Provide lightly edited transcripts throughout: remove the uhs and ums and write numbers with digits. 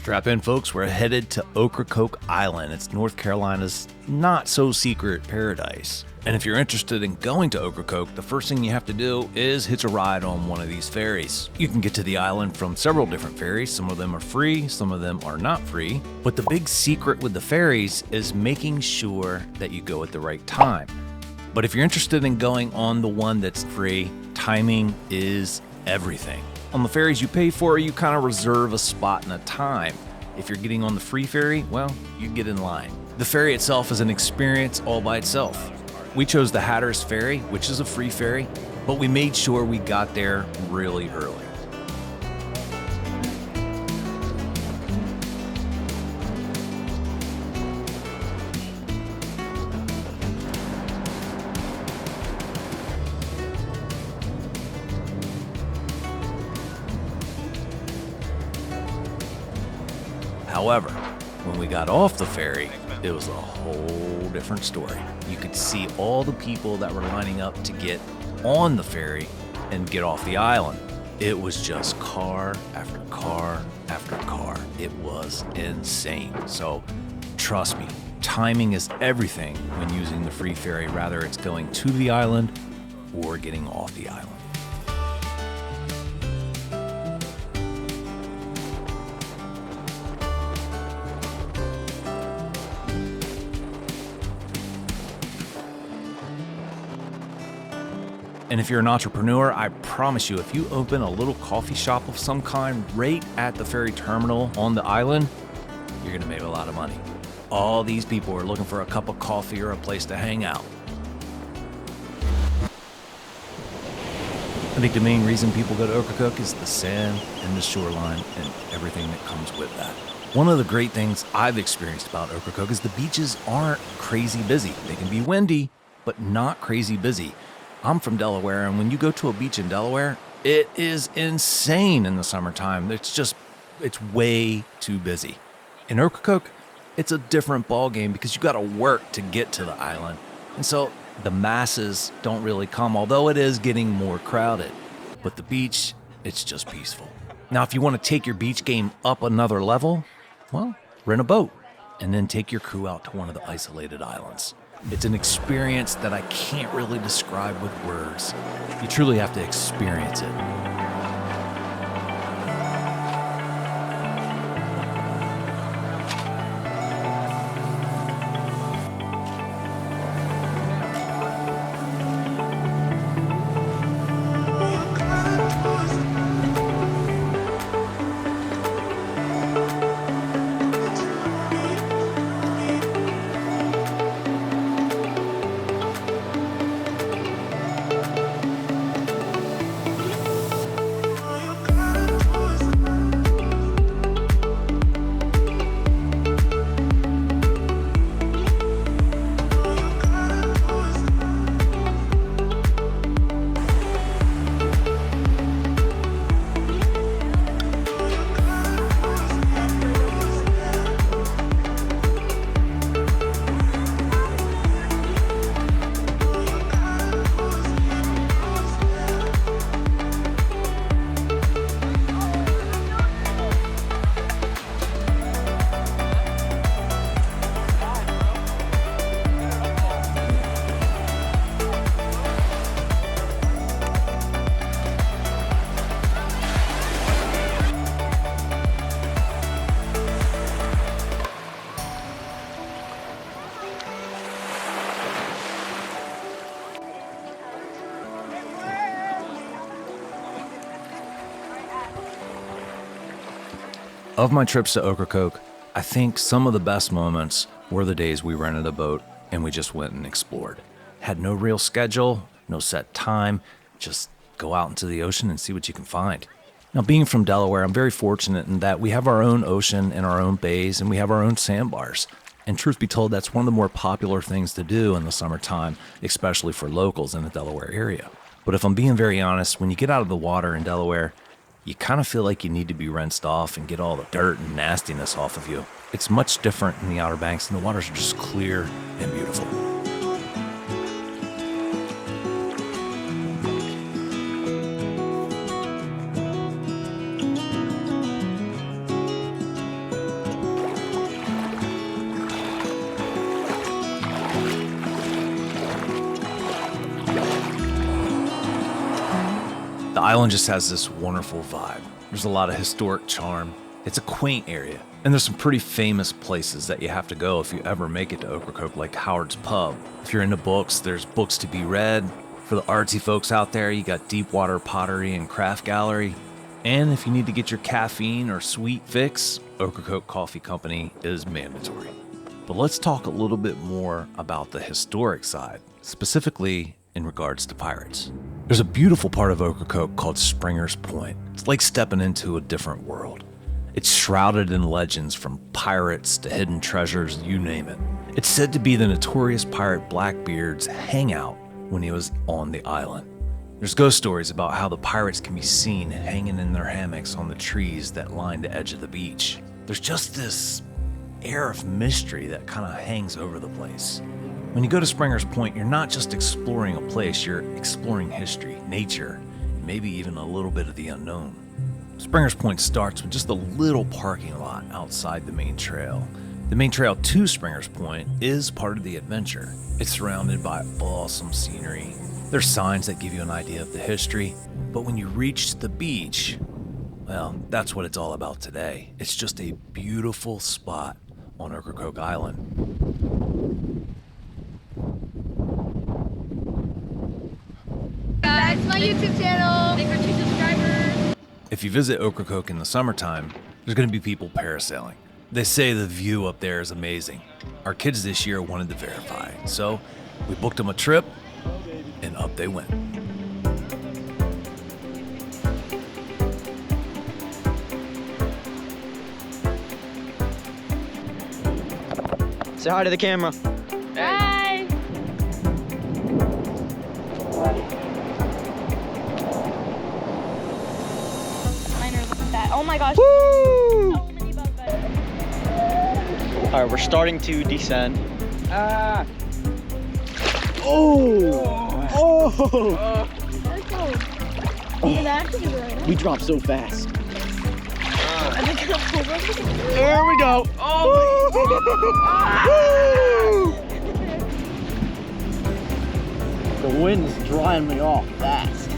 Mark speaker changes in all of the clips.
Speaker 1: Strap in, folks. We're headed to Ocracoke Island. It's North Carolina's not-so-secret paradise. And if you're interested in going to Ocracoke, the first thing you have to do is hitch a ride on one of these ferries. You can get to the island from several different ferries. Some of them are free, some of them are not free. But the big secret with the ferries is making sure that you go at the right time. But if you're interested in going on the one that's free, timing is everything. On the ferries you pay for, you kind of reserve a spot and a time. If you're getting on the free ferry, well, you get in line. The ferry itself is an experience all by itself. We chose the Hatteras Ferry, which is a free ferry, but we made sure we got there really early. However, when we got off the ferry, it was a whole different story. You could see all the people that were lining up to get on the ferry and get off the island. It was just car after car after car. It was insane. So trust me, timing is everything when using the free ferry, whether it's going to the island or getting off the island. And if you're an entrepreneur, I promise you, if you open a little coffee shop of some kind right at the ferry terminal on the island, you're gonna make a lot of money. All these people are looking for a cup of coffee or a place to hang out. I think the main reason people go to Ocracoke is the sand and the shoreline and everything that comes with that. One of the great things I've experienced about Ocracoke is the beaches aren't crazy busy. They can be windy, but not crazy busy. I'm from Delaware, and when you go to a beach in Delaware, it is insane in the summertime. It's way too busy. In Ocracoke, it's a different ballgame because you got to work to get to the island. And so the masses don't really come, although it is getting more crowded. But the beach, it's just peaceful. Now, if you want to take your beach game up another level, well, rent a boat and then take your crew out to one of the isolated islands. It's an experience that I can't really describe with words. You truly have to experience it. Of my trips to Ocracoke, I think some of the best moments were the days we rented a boat and we just went and explored. Had no real schedule, no set time, just go out into the ocean and see what you can find. Now, being from Delaware, I'm very fortunate in that we have our own ocean and our own bays and we have our own sandbars. And truth be told, that's one of the more popular things to do in the summertime, especially for locals in the Delaware area. But if I'm being very honest, when you get out of the water in Delaware, you kind of feel like you need to be rinsed off and get all the dirt and nastiness off of you. It's much different in the Outer Banks, and the waters are just clear and beautiful. island just has this wonderful vibe. There's a lot of historic charm. It's a quaint area. And there's some pretty famous places that you have to go if you ever make it to Ocracoke, like Howard's Pub. If you're into books, there's books to be read. For the artsy folks out there, you got Deepwater Pottery and Craft Gallery. And if you need to get your caffeine or sweet fix, Ocracoke Coffee Company is mandatory. But let's talk a little bit more about the historic side, specifically in regards to pirates. There's a beautiful part of Ocracoke called Springer's Point. It's like stepping into a different world. It's shrouded in legends from pirates to hidden treasures, you name it. It's said to be the notorious pirate Blackbeard's hangout when he was on the island. There's ghost stories about how the pirates can be seen hanging in their hammocks on the trees that line the edge of the beach. There's just this air of mystery that kind of hangs over the place. When you go to Springer's Point, you're not just exploring a place, you're exploring history, nature, and maybe even a little bit of the unknown. Springer's Point starts with just a little parking lot outside the main trail. The main trail to Springer's Point is part of the adventure. It's surrounded by awesome scenery. There's signs that give you an idea of the history, but when you reach the beach, well, that's what it's all about today. It's just a beautiful spot on Ocracoke Island.
Speaker 2: Back to my YouTube channel. Thanks for 2 subscribers.
Speaker 1: If you visit Ocracoke in the summertime, there's going to be people parasailing. They say the view up there is amazing. Our kids this year wanted to verify, so we booked them a trip, and up they went.
Speaker 3: Say hi to the camera.
Speaker 2: Bye. Miner, look at that. Oh my gosh.
Speaker 3: Woo!
Speaker 2: So many bug bites.
Speaker 3: All right, we're starting to descend. Ah! Oh! Oh!
Speaker 2: That's cold. Even actually right now.
Speaker 3: We dropped so fast.
Speaker 2: I think it's cold.
Speaker 3: There we go. Oh! The wind is drying me off fast.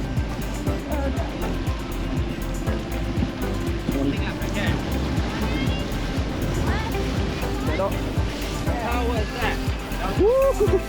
Speaker 3: How was that? Woo!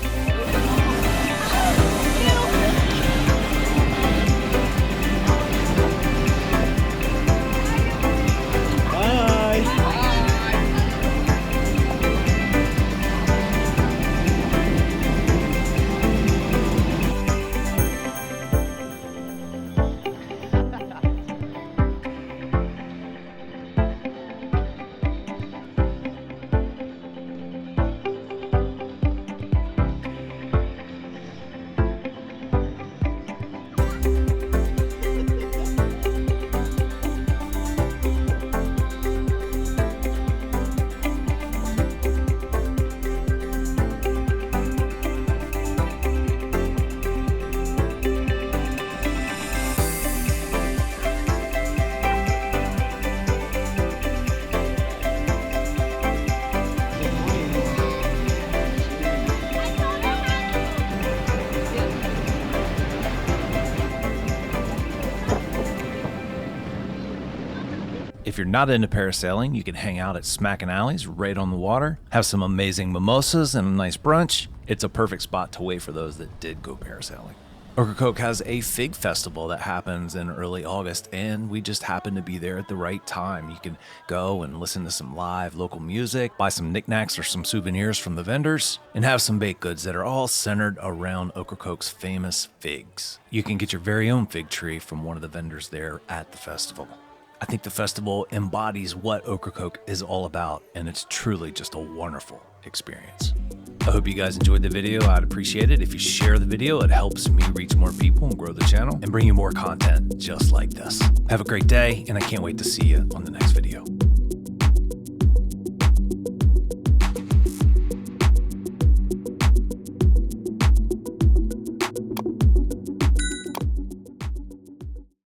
Speaker 1: If you're not into parasailing, you can hang out at Smackin' Alleys right on the water, have some amazing mimosas and a nice brunch. It's a perfect spot to wait for those that did go parasailing. Ocracoke has a fig festival that happens in early August, and we just happen to be there at the right time. You can go and listen to some live local music, buy some knickknacks or some souvenirs from the vendors, and have some baked goods that are all centered around Ocracoke's famous figs. You can get your very own fig tree from one of the vendors there at the festival. I think the festival embodies what Ocracoke is all about, and it's truly just a wonderful experience. I hope you guys enjoyed the video. I'd appreciate it if you share the video. It helps me reach more people and grow the channel and bring you more content just like this. Have a great day, and I can't wait to see you on the next video.